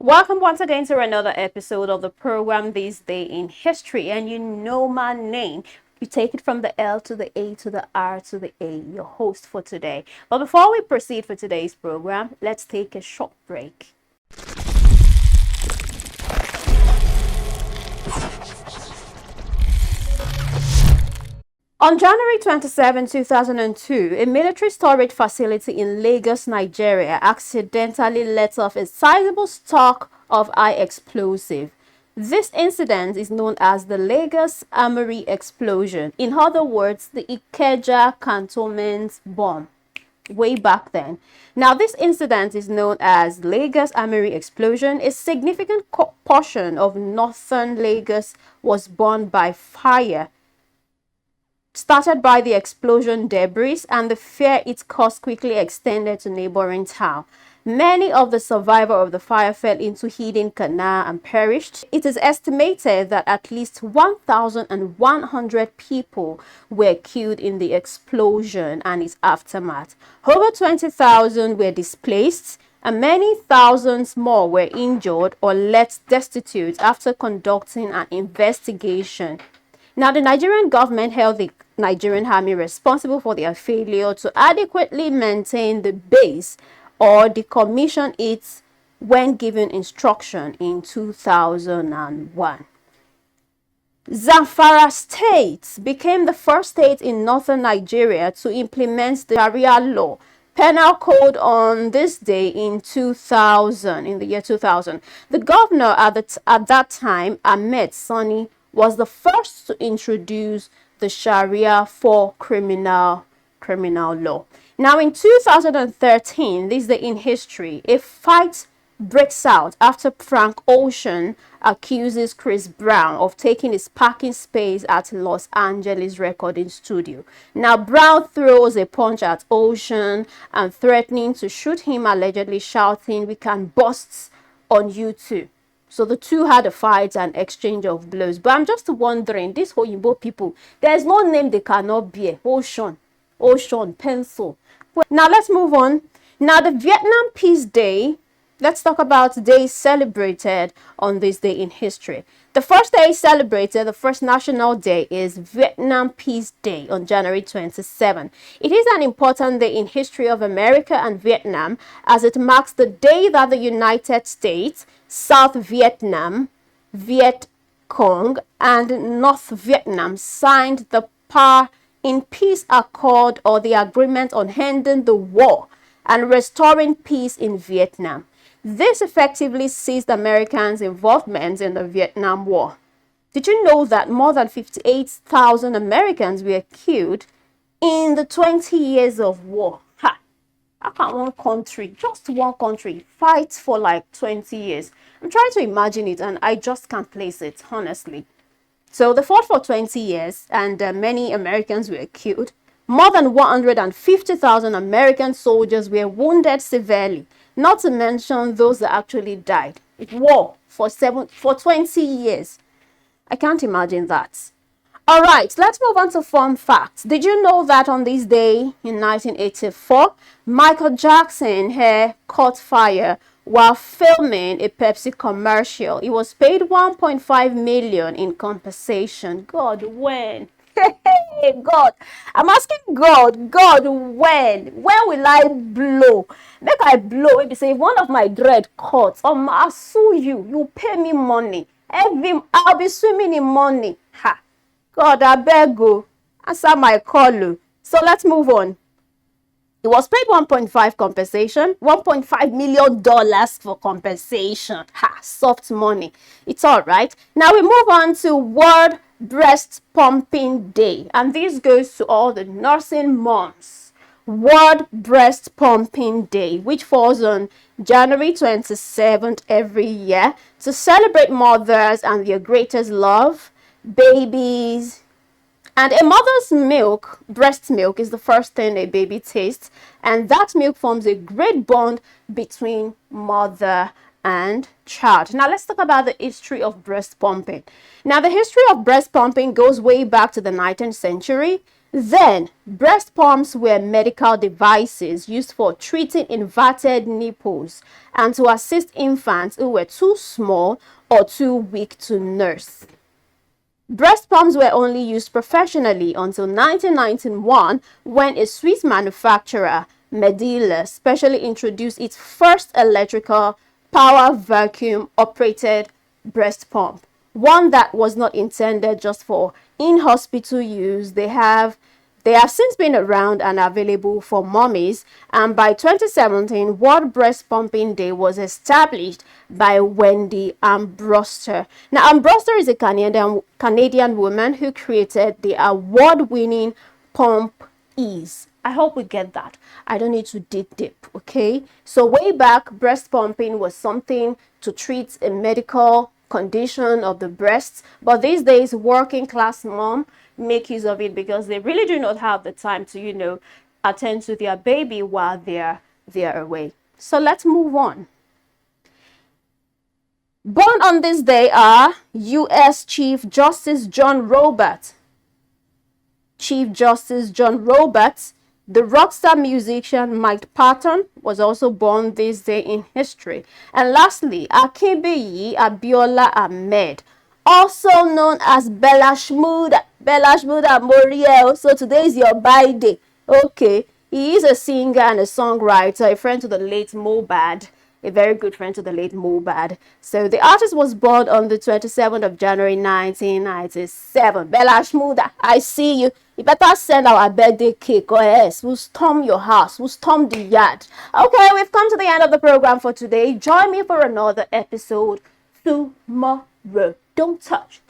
Welcome once again to another episode of the program This Day in History. And you know my name. You take it from the L to the A to the R to the A, your host for today. But before we proceed for today's program, let's take a short break. On January 27, 2002, a military storage facility in Lagos, Nigeria, accidentally let off a sizable stock of high explosive. This incident is known as the Lagos Armory explosion. In other words, the Ikeja Cantonement bomb. Way back then. Now, this incident is known as Lagos Armory explosion. A significant portion of northern Lagos was burned by fire, started by the explosion debris, and the fear it caused quickly extended to neighboring town. Many of the survivors of the fire fell into hidden canal and perished. It is estimated that at least 1,100 people were killed in the explosion and its aftermath. Over 20,000 were displaced, and many thousands more were injured or left destitute after conducting an investigation. Now, the Nigerian government held the Nigerian army responsible for their failure to adequately maintain the base or decommission it when given instruction in 2001. Zamfara State became the first state in northern Nigeria to implement the Sharia law penal code on this day in the year 2000. The governor at that time, Ahmed Sani, was the first to introduce the Sharia for criminal law. Now, in 2013, this day in history, a fight breaks out after Frank Ocean accuses Chris Brown of taking his parking space at Los Angeles recording studio. Now, Brown throws a punch at Ocean and threatening to shoot him, allegedly shouting, "We can bust on you too." So the two had a fight and exchange of blows. But I'm just wondering, these Oyinbo people, there's no name they cannot bear. Ocean, pencil. Well, now let's move on. Now, the Vietnam Peace Day. Let's talk about days celebrated on this day in history. The first day celebrated, the first national day, is Vietnam Peace Day on January 27. It is an important day in history of America and Vietnam, as it marks the day that the United States, South Vietnam, Viet Cong, and North Vietnam signed the Power in Peace Accord, or the Agreement on Ending the War and Restoring Peace in Vietnam. This effectively ceased Americans' involvement in the Vietnam War. Did you know that more than 58,000 Americans were killed in the 20 years of war? How can one country, just one country, fight for like 20 years? I'm trying to imagine it and I just can't place it, honestly. So they fought for 20 years and many Americans were killed. More than 150,000 American soldiers were wounded severely, not to mention those that actually died. War for 20 years. I can't imagine that. All right, let's move on to fun facts. Did you know that on this day in 1984, Michael Jackson's hair caught fire while filming a Pepsi commercial? He was paid 1.5 million in compensation. God, when? Hey, God, I'm asking God, when will I blow? Make I blow. Maybe say one of my dread cuts. I'll sue you. You pay me money. I'll be swimming in money. Ha. God, I beg you. Answer my call. So let's move on. He was paid 1.5 compensation, $1.5 million for compensation. Ha, soft money. It's all right. Now we move on to World Breast Pumping Day. And this goes to all the nursing moms. World Breast Pumping Day, which falls on January 27th every year, to celebrate mothers and their greatest love, babies. And a mother's milk, breast milk, is the first thing a baby tastes, and that milk forms a great bond between mother and child. Now let's talk about the history of breast pumping. Now, the history of breast pumping goes way back to the 19th century. Then, breast pumps were medical devices used for treating inverted nipples and to assist infants who were too small or too weak to nurse. Breast pumps were only used professionally until 1991 when a Swiss manufacturer, Medela, specially introduced its first electrical power vacuum operated breast pump, one that was not intended just for in-hospital use. They have since been around and available for mommies, and by 2017, World Breast Pumping Day was established by Wendy Ambroster. Now, Ambroster is a Canadian woman who created the award-winning Pump Ease. I hope we get that. I don't need to dig deep, okay? So way back, breast pumping was something to treat a medical condition of the breasts, but these days working class mom make use of it because they really do not have the time to attend to their baby while they're away. So let's move on. Born on this day are U.S. Chief Justice John Roberts, the rockstar musician Mike Patton was also born this day in history. And lastly, Akinbeyi Abiola Ahmed, also known as Bella Shmurda. Bella Shmurda Moriel. So today is your birthday. Okay. He is a singer and a songwriter, a friend to the late Mohbad. A very good friend to the late Mohbad. So the artist was born on the 27th of January 1997. Bella Shmurda, I see you. You better send our birthday cake or else we'll storm your house. We'll storm the yard. Okay, we've come to the end of the program for today. Join me for another episode tomorrow. Don't touch.